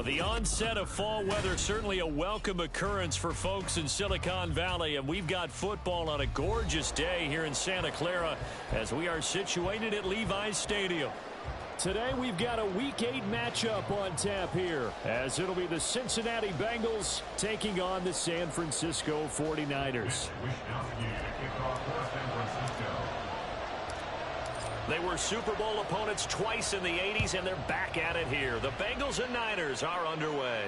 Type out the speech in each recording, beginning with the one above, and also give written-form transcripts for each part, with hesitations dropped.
The onset of fall weather, certainly a welcome occurrence for folks in Silicon Valley, and we've got football on a gorgeous day here in Santa Clara as we are situated at Levi's Stadium. Today we've got a Week 8 matchup on tap here, as it'll be the Cincinnati Bengals taking on the San Francisco 49ers. They were Super Bowl opponents twice in the 80s, and they're back at it here. The Bengals and Niners are underway.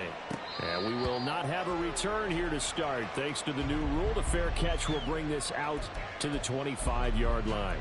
And we will not have a return here to start. Thanks to the new rule, the fair catch will bring this out to the 25-yard line.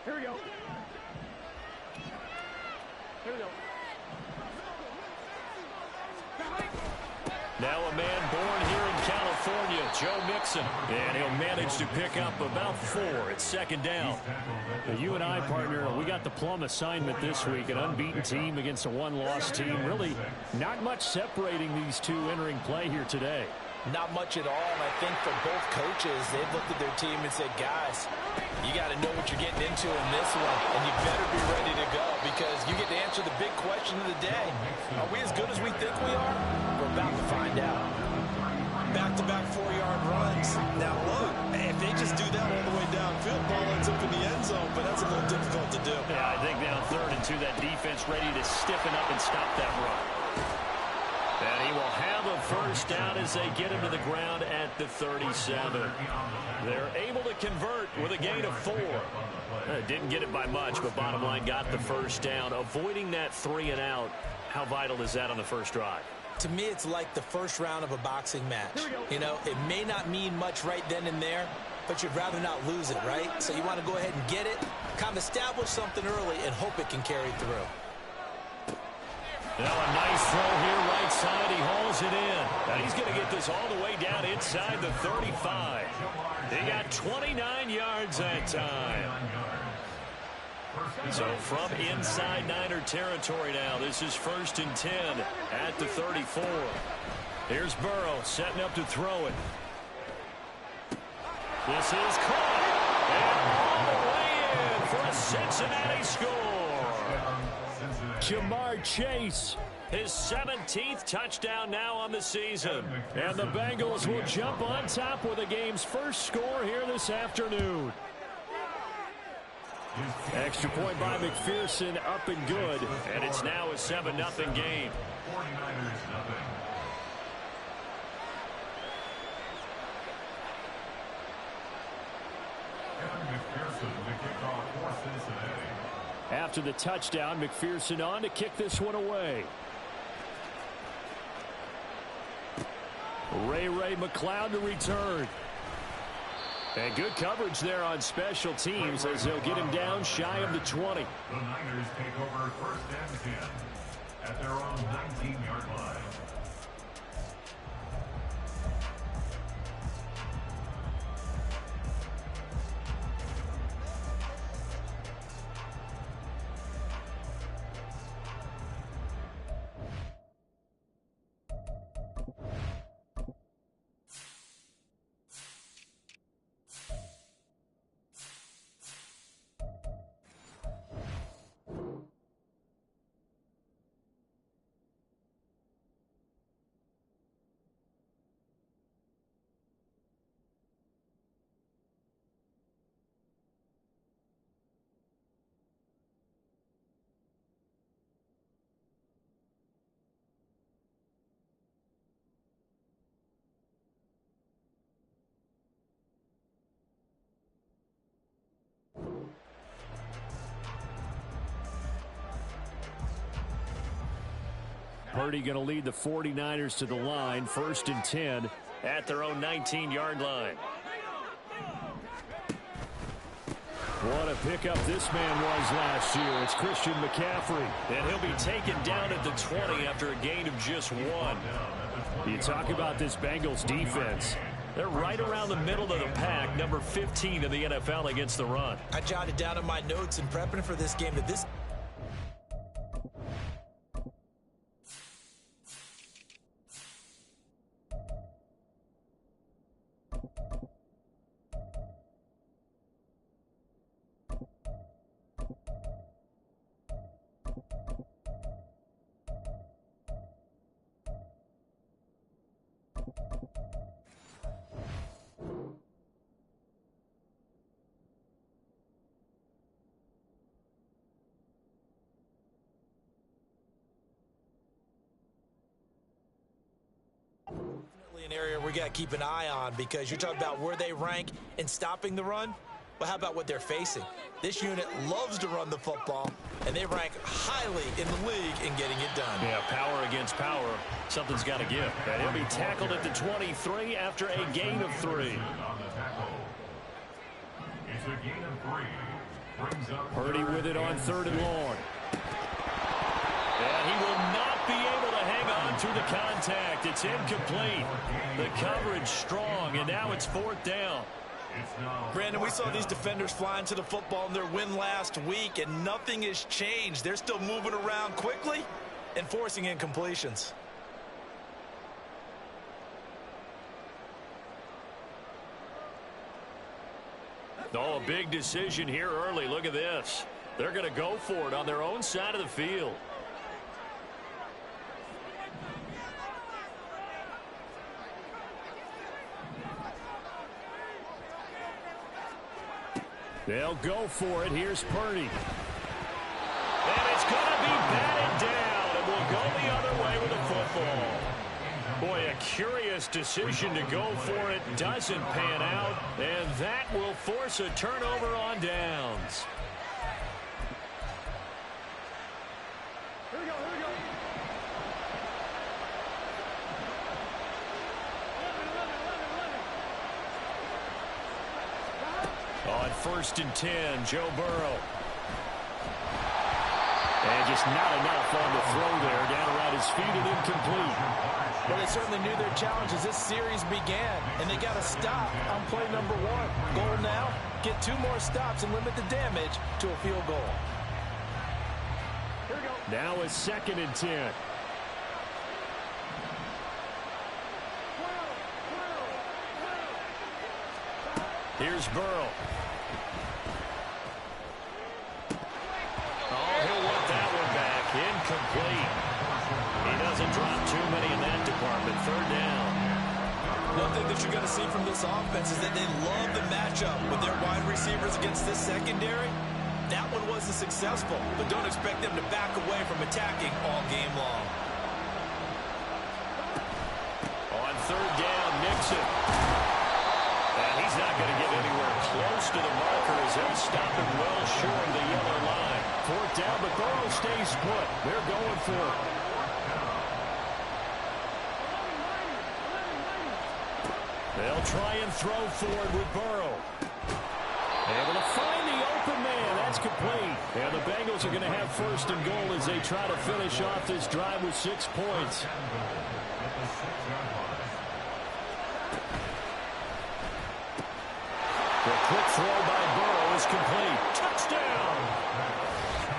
Here we go. Here we go. Now a man born here in California, Joe Mixon. And he'll manage to pick up about 4 at second down. You and I, partner, we got the plum assignment this week. An unbeaten team against a one-loss team. Really not much separating these two entering play here today. Not much at all, and I think for both coaches, they've looked at their team and said, guys, you got to know what you're getting into in this one, and you better be ready to go because you get to answer the big question of the day. Are we as good as we think we are? We're about to find out. Back-to-back 4-yard runs. Now, look, if they just do that all the way downfield, ball ends up in the end zone, but that's a little difficult to do. Yeah, I think now 3rd and 2, that defense ready to stiffen up and stop that run. And he will have a first down as they get him to the ground at the 37. They're able to convert with a gain of 4. Didn't get it by much, but bottom line got the first down. Avoiding that 3 and out, how vital is that on the first drive? To me, it's like the first round of a boxing match. You know, it may not mean much right then and there, but you'd rather not lose it, right? So you want to go ahead and get it, kind of establish something early, and hope it can carry through. Now a nice throw here right side. He hauls it in. Now he's going to get this all the way down inside the 35. He got 29 yards that time. So from inside Niner territory now, this is 1st and 10 at the 34. Here's Burrow setting up to throw it. This is caught. And all the way in for a Cincinnati score. Jamar Chase, his 17th touchdown now on the season. And the Bengals will jump on top with the game's first score here this afternoon. Extra point by McPherson, up and good. And it's now a 7-0 game. After the touchdown, McPherson on to kick this one away. Ray McLeod to return. And good coverage there on special teams as they'll get him down shy of the 20. The Niners take over 1st and 10 at their own 19-yard line. Purdy going to lead the 49ers to the line, 1st and 10 at their own 19-yard line. What a pickup this man was last year. It's Christian McCaffrey. And he'll be taken down at the 20 after a gain of just 1. You talk about this Bengals defense. They're right around the middle of the pack, number 15 in the NFL against the run. I jotted down in my notes in prepping for this game that this... an area we got to keep an eye on, because you're talking about where they rank in stopping the run. But how about what they're facing? This unit loves to run the football, and they rank highly in the league in getting it done. Yeah, power against power. Something's got to give. And he'll be tackled at the 23 after a gain of 3. It's a gain of 3. Brings up Purdy with it on 3rd and long. And he will not be able to hang on through the contact. It's incomplete. The coverage strong, and now it's 4th down. Brandon, we saw these defenders flying to the football in their win last week, and nothing has changed. They're still moving around quickly and forcing incompletions. Oh, a big decision here early. Look at this. They're going to go for it on their own side of the field. They'll go for it. Here's Purdy. And it's going to be batted down, and we'll go the other way with the football. Boy, a curious decision to go for it. Doesn't pan out, and that will force a turnover on downs. Here we go, here we go. On 1st and 10, Joe Burrow. And just not enough on the throw there. Down around his feet and incomplete. Well, they certainly knew their challenge as this series began, and they got to stop on play number 1. Goal now, get 2 more stops and limit the damage to a field goal. Here we go. Now it's 2nd and 10. Here's Burrow. Oh, he'll want that one back. Incomplete. He doesn't drop too many in that department. 3rd down. One thing that you're going to see from this offense is that they love the matchup with their wide receivers against this secondary. That one wasn't successful, but don't expect them to back away from attacking all game long. On 3rd down, Nixon. And he's not going to get anywhere close to the marker as they stop him well short of the yellow line. 4th down, but Burrow stays put. They're going for it. They'll try and throw forward with Burrow. Able to find the open man. That's complete. And the Bengals are going to have 1st and goal as they try to finish off this drive with 6 points. The quick throw by Burrow is complete. Touchdown!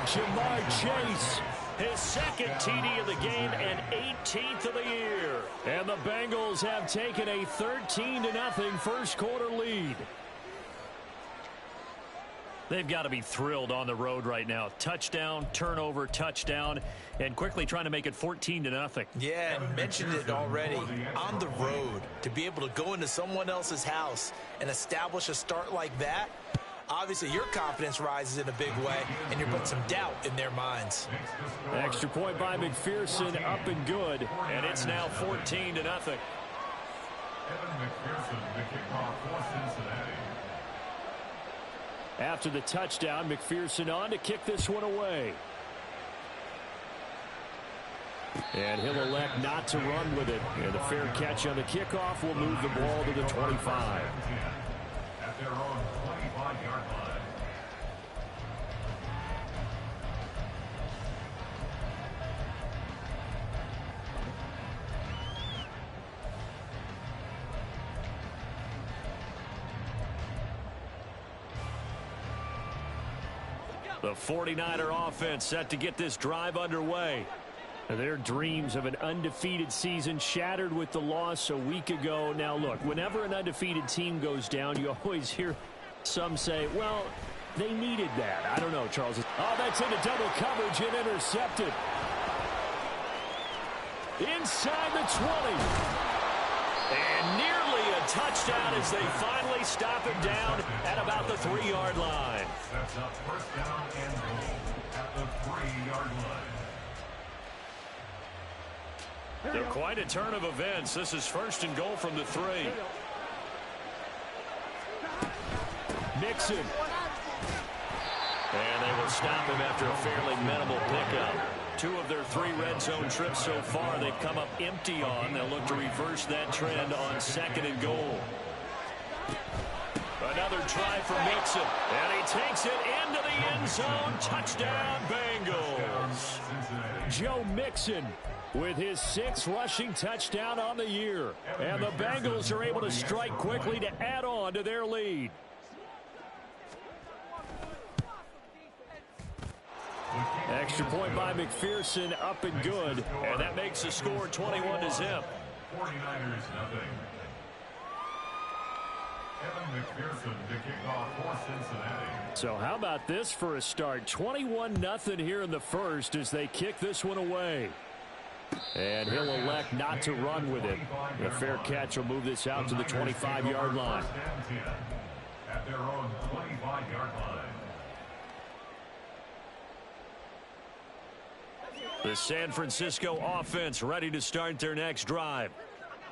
Jamar Chase. His 2nd TD of the game and 18th of the year. And the Bengals have taken a 13-0 first quarter lead. They've got to be thrilled on the road right now. Touchdown, turnover, touchdown, and quickly trying to make it 14-0. Yeah, and you mentioned it already. On the road, to be able to go into someone else's house and establish a start like that, obviously your confidence rises in a big way, and you're putting some doubt in their minds. Extra point by McPherson, up and good. And it's now 14-0. Evan McPherson, the kickoff for Cincinnati. After the touchdown, McPherson on to kick this one away. And he'll elect not to run with it. And the fair catch on the kickoff will move the ball to the 25. At their own 25-yard line. The 49er offense set to get this drive underway. Their dreams of an undefeated season shattered with the loss a week ago. Now, look, whenever an undefeated team goes down, you always hear some say, well, they needed that. I don't know, Charles. Oh, that's into double coverage and intercepted. Inside the 20. And nearly a touchdown as they finally stop him down at about the 3-yard line. That's up first down and goal at the 3-yard line. They're quite a turn of events. This is first and goal from the 3. Mixon. And they will stop him after a fairly minimal pickup. 2 of their 3 red zone trips so far they've come up empty on. They'll look to reverse that trend on second and goal. Another try for Mixon. And he takes it into the end zone. Touchdown, Bengals. Joe Mixon with his 6th rushing touchdown on the year. And the Bengals are able to strike quickly to add on to their lead. Extra point by McPherson, up and good. And that makes the score 21-0. 49ers nothing. Evan McPherson to kick off for Cincinnati. So how about this for a start? 21-0 here in the first as they kick this one away. And he'll elect not to run with it. A fair catch will move this out to the 25-yard line. At their own 25-yard line. The San Francisco offense ready to start their next drive.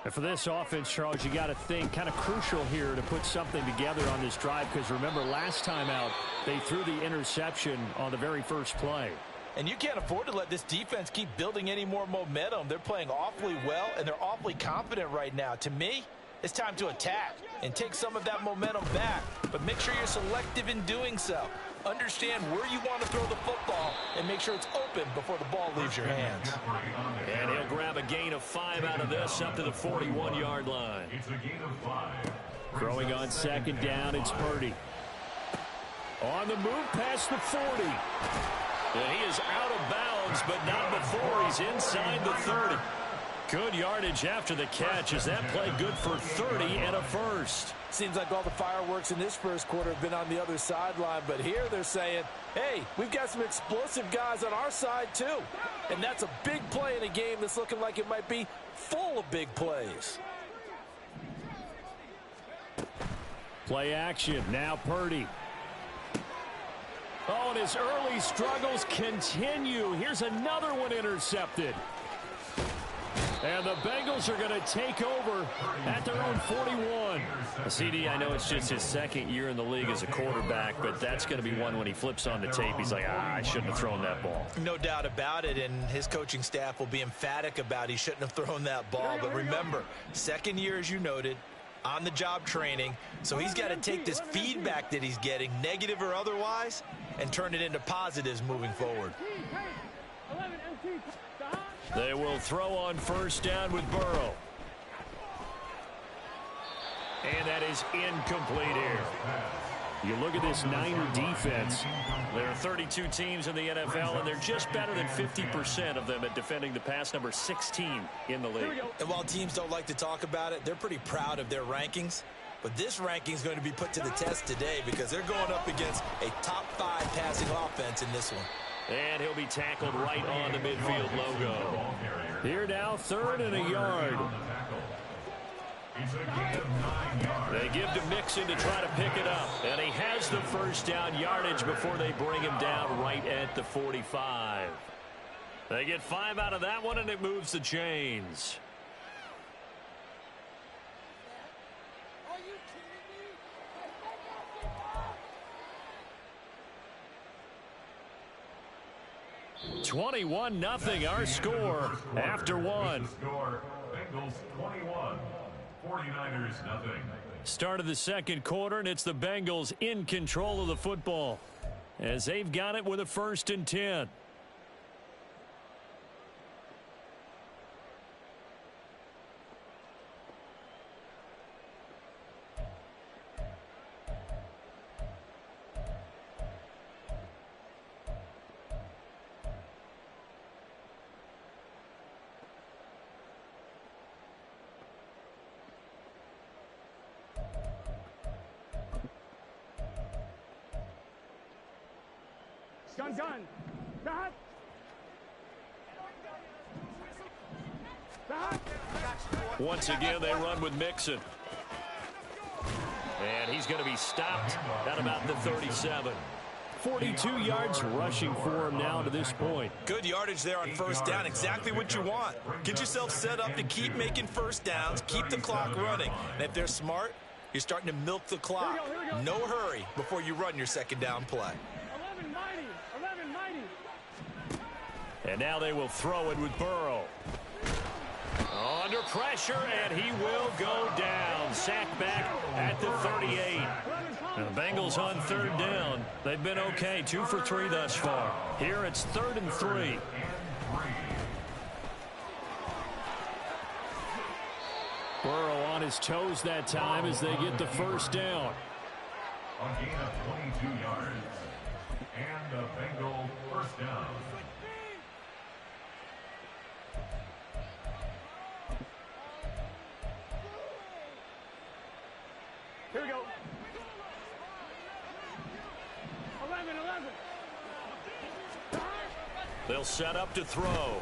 And for this offense, Charles, you got to think kind of crucial here to put something together on this drive, because remember last time out they threw the interception on the very first play. And you can't afford to let this defense keep building any more momentum. They're playing awfully well, and they're awfully confident right now. To me, it's time to attack and take some of that momentum back. But make sure you're selective in doing so. Understand where you want to throw the football and make sure it's open before the ball leaves your hands. And he'll grab a gain of 5 out of this up to the 41-yard line. It's a gain of 5. Throwing on second down, it's Purdy. On the move past the 40. And he is out of bounds, but not before he's inside the 30. Good yardage after the catch as that play good for 30 and a first. Seems like all the fireworks in this first quarter have been on the other sideline, but here they're saying, hey, we've got some explosive guys on our side too. And that's a big play in a game that's looking like it might be full of big plays. Play action, now Purdy. Oh, and his early struggles continue. Here's another one intercepted. And the Bengals are going to take over at their own 41. CD, I know it's just his second year in the league as a quarterback, but that's going to be one when he flips on the tape. He's like, I shouldn't have thrown that ball. No doubt about it, and his coaching staff will be emphatic about he shouldn't have thrown that ball. But remember, second year, as you noted, on-the-job training, so he's got to take this feedback that he's getting, negative or otherwise, and turn it into positives moving forward. They will throw on first down with Burrow. And that is incomplete here. You look at this Niner defense. There are 32 teams in the NFL, and they're just better than 50% of them at defending the pass, number 16 in the league. And while teams don't like to talk about it, they're pretty proud of their rankings. But this ranking is going to be put to the test today because they're going up against a top 5 passing offense in this one. And he'll be tackled right on the midfield logo. Here now, 3rd and a yard. They give to Mixon to try to pick it up. And he has the first down yardage before they bring him down right at the 45. They get 5 out of that one, and it moves the chains. (21-0) our score after one. Bengals 21, 49ers nothing. Start of the second quarter, and it's the Bengals in control of the football as they've got it with a 1st and 10. Gun. Back. Once again, they run with Mixon. And he's going to be stopped at about the 37. 42 yards rushing for him now to this point. Good yardage there on first down. Exactly what you want. Get yourself set up to keep making first downs, keep the clock running. And if they're smart, you're starting to milk the clock. Here we go. No hurry before you run your second down play. 11-90. And now they will throw it with Burrow. Under pressure, and he will go down. Sacked back at the 38. And the Bengals on third down. They've been okay, 2 for 3 thus far. Here it's 3rd and 3. Burrow on his toes that time as they get the first down. A gain of 22 yards. And a Bengal first down. Here we go. 11. They'll set up to throw.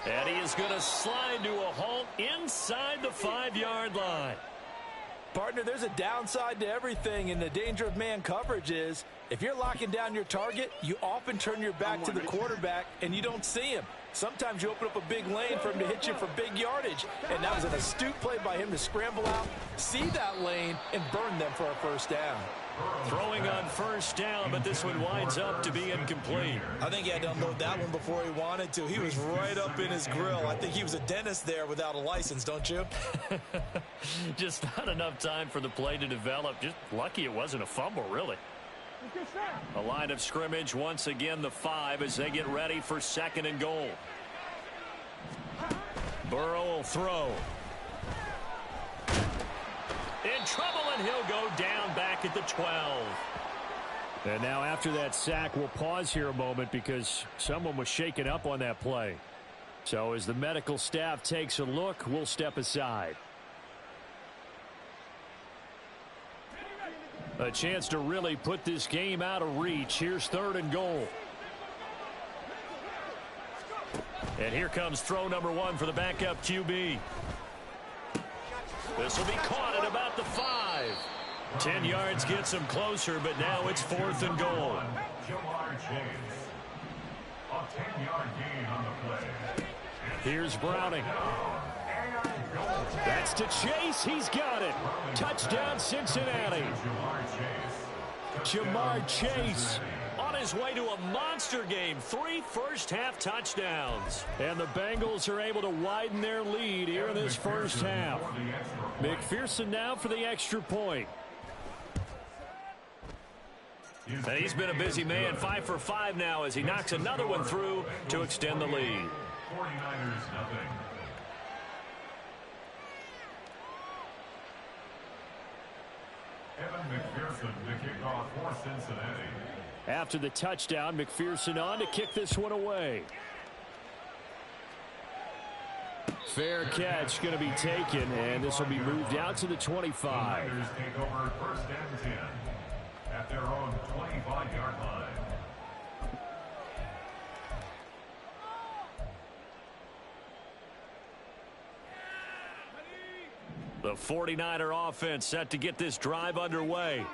And he is going to slide to a halt inside the 5-yard line. Partner, there's a downside to everything, and the danger of man coverage is if you're locking down your target, you often turn your back to the quarterback and you don't see him. Sometimes you open up a big lane for him to hit you for big yardage, and that was an astute play by him to scramble out, see that lane, and burn them for a first down. Throwing on first down, but this one winds up to be incomplete. I think he had to unload that one before he wanted to. He was right up in his grill. I think he was a dentist there without a license, don't you? Just not enough time for the play to develop. Just lucky it wasn't a fumble, really. A line of scrimmage, once again the 5 as they get ready for 2nd and goal. Burrow will throw. In trouble, and he'll go down back at the 12. And now after that sack, we'll pause here a moment because someone was shaken up on that play. So as the medical staff takes a look, we'll step aside. A chance to really put this game out of reach. Here's 3rd and goal. And here comes throw number 1 for the backup QB. This will be caught at about the 5. 10 yards gets him closer, but now it's 4th and goal. Jamar Chase. A 10-yard gain on the play. Here's Browning. That's to Chase. He's got it. Touchdown, Cincinnati. Jamar Chase On his way to a monster game. 3 first-half touchdowns. And the Bengals are able to widen their lead here in this first half. McPherson now for the extra point. And he's been a busy man. 5 for 5 now as he knocks another one through to extend the lead. 49ers nothing. Evan McPherson to kick off for Cincinnati. After the touchdown, McPherson on to kick this one away. Fair catch going to be taken, and this will be moved out to the 25. Niners take over 1st and 10 at their own 25-yard line. The 49er offense set to get this drive underway.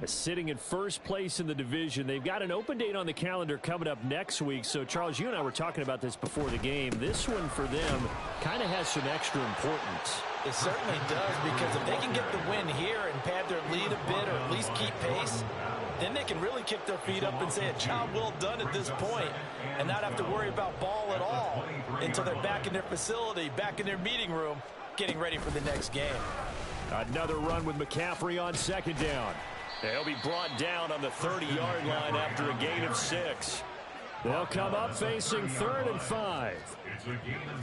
Sitting in first place in the division. They've got an open date on the calendar coming up next week. So, Charles, you and I were talking about this before the game. This one for them kind of has some extra importance. It certainly does, because if they can get the win here and pad their lead a bit or at least keep pace, then they can really kick their feet up and say a job well done at this point and not have to worry about ball at all until they're back in their facility, back in their meeting room, getting ready for the next game. Another run with McCaffrey on 2nd down. They'll be brought down on the 30-yard line after a gain of 6. They'll come up facing 3rd and 5.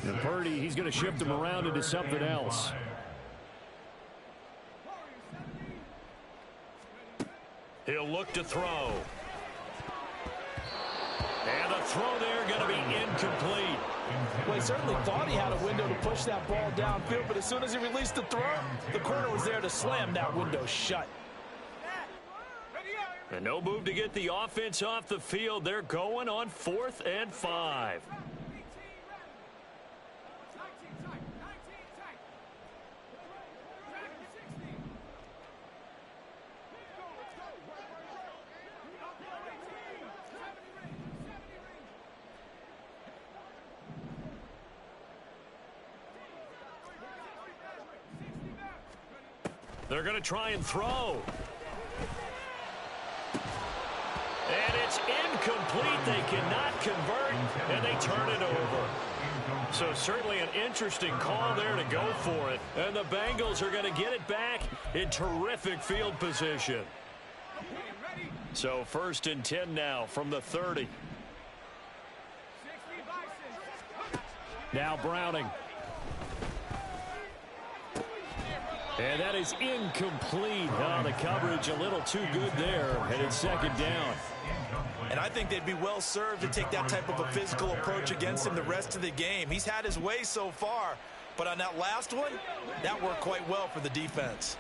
And Purdy, he's going to shift them around into something else. He'll look to throw. And the throw there going to be incomplete. Well, he certainly thought he had a window to push that ball downfield, but as soon as he released the throw, the corner was there to slam that window shut. And no move to get the offense off the field. They're going on 4th and 5. They're going to try and throw. And it's incomplete. They cannot convert, and they turn it over. So certainly an interesting call there to go for it. And the Bengals are going to get it back in terrific field position. So 1st and 10 now from the 30. Now Browning. And that is incomplete. Oh, the coverage a little too good there. And it's 2nd down. And I think they'd be well served to take that type of a physical approach against him the rest of the game. He's had his way so far. But on that last one, that worked quite well for the defense.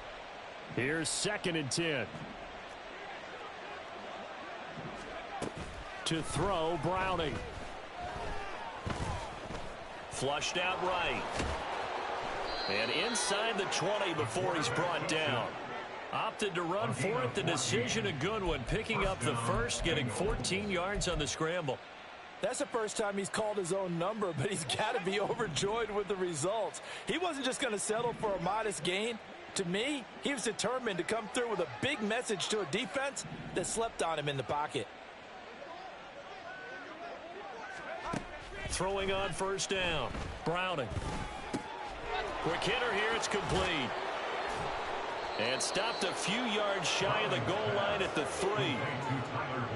Here's 2nd and 10. To throw, Browning. Flushed out right. And inside the 20 before he's brought down. Opted to run for it. The decision a good one. Picking up the first, getting 14 yards on the scramble. That's the first time he's called his own number, but he's got to be overjoyed with the results. He wasn't just going to settle for a modest gain. To me, he was determined to come through with a big message to a defense that slept on him in the pocket. Throwing on 1st down. Browning. Quick hitter here. It's complete. And stopped a few yards shy of the goal line at the 3.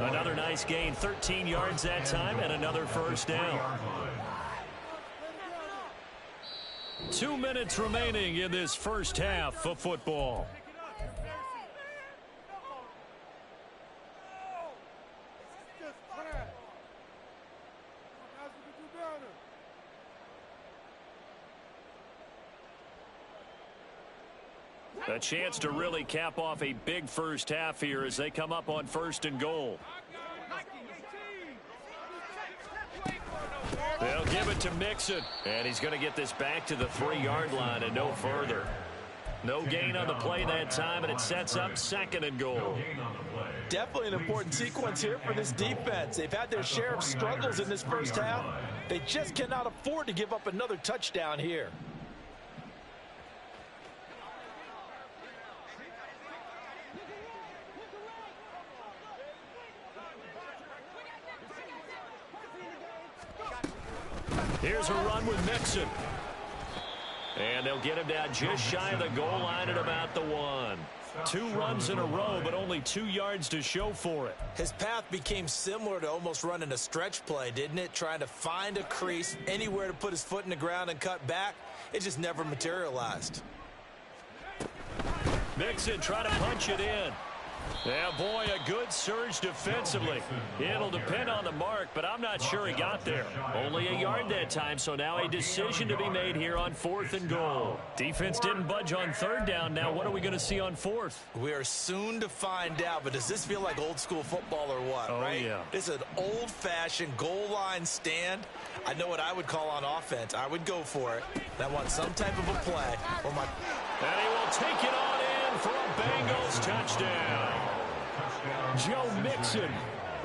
Another nice gain. 13 yards that time and another 1st down. 2 minutes remaining in this first half of football. A chance to really cap off a big first half here as they come up on 1st and goal. They'll give it to Mixon. And he's going to get this back to the 3-yard line and no further. No gain on the play that time, and it sets up 2nd and goal. Definitely an important sequence here for this defense. They've had their share of struggles in this first half. They just cannot afford to give up another touchdown here. Here's a run with Mixon. And they'll get him down just shy of the goal line at about the 1. 2 runs in a row, but only 2 yards to show for it. His path became similar to almost running a stretch play, didn't it? Trying to find a crease, anywhere to put his foot in the ground and cut back. It just never materialized. Mixon trying to punch it in. Yeah, boy, a good surge defensively. It'll depend on the mark, but I'm not sure he got there. Only a yard that time, so now a decision to be made here on 4th and goal. Defense didn't budge on 3rd down. Now what are we going to see on 4th? We are soon to find out, but does this feel like old school football or what, right? Yeah. This is an old-fashioned goal line stand. I know what I would call on offense. I would go for it. I want some type of a play. And he will take it on in for a Bengals touchdown. Joe Mixon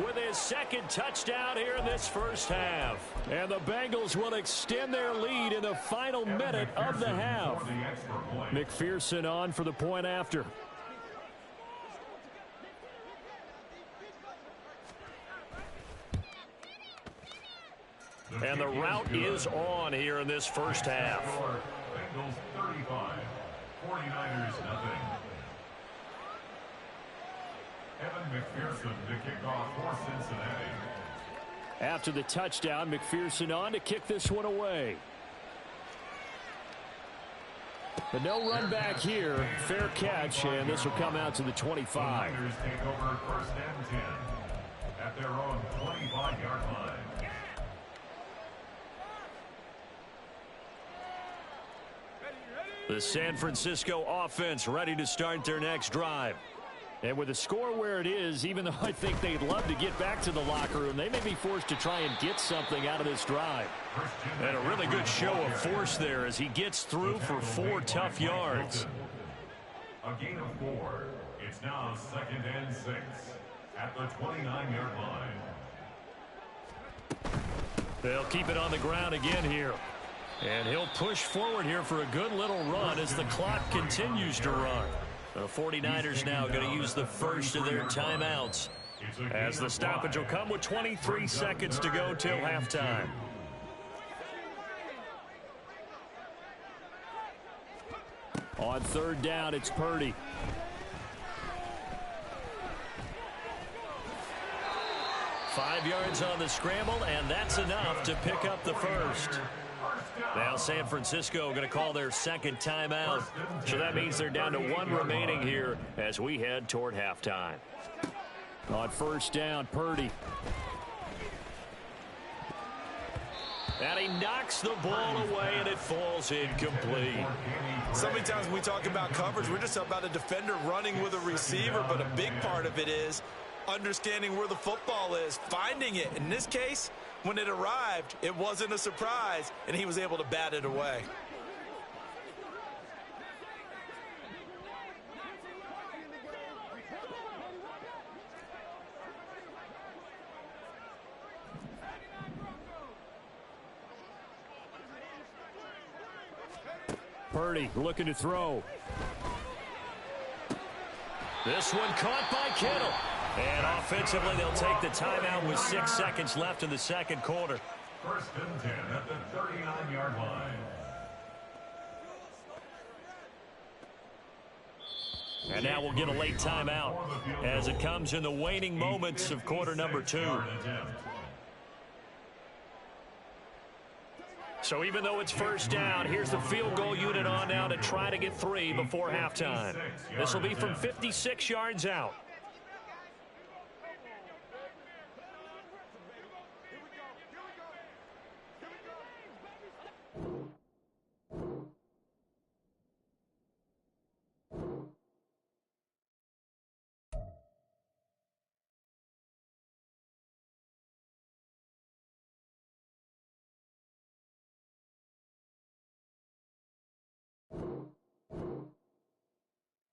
with his 2nd touchdown here in this first half. And the Bengals will extend their lead in the final minute of the half. McPherson on for the point after. And the route is on here in this first half. Bengals 35, 49ers nothing. Evan McPherson to kick off for Cincinnati. After the touchdown, McPherson on to kick this one away. But no run back here. Fair catch, and this will come out to the 25. The Niners take over 1st and 10 at their own 25-yard line. The San Francisco offense ready to start their next drive. And with the score where it is, even though I think they'd love to get back to the locker room, they may be forced to try and get something out of this drive. And a really good show of force there as he gets through for 4 tough yards. A gain of 4. It's now 2nd and 6 at the 29-yard line. They'll keep it on the ground again here. And he'll push forward here for a good little run as the clock continues to run. The 49ers now going to use the first of their timeouts, as the stoppage will come with 23 seconds to go till halftime. On 3rd down, it's Purdy. Five yards on the scramble, and that's enough to pick up the first. Now San Francisco going to call their second timeout. So that means they're down to 1 remaining here as we head toward halftime. On 1st down, Purdy. And he knocks the ball away, and it falls incomplete. So many times when we talk about coverage, we're just about a defender running with a receiver, but a big part of it is understanding where the football is, finding it. In this case, when it arrived, it wasn't a surprise, and he was able to bat it away. Purdy looking to throw. This one caught by Kittle. And offensively, they'll take the timeout with 6 seconds left in the second quarter. 1st and 10 at the 39-yard line. And now we'll get a late timeout as it comes in the waning moments of quarter number 2. So even though it's 1st down, here's the field goal unit on now to try to get 3 before halftime. This will be from 56 yards out.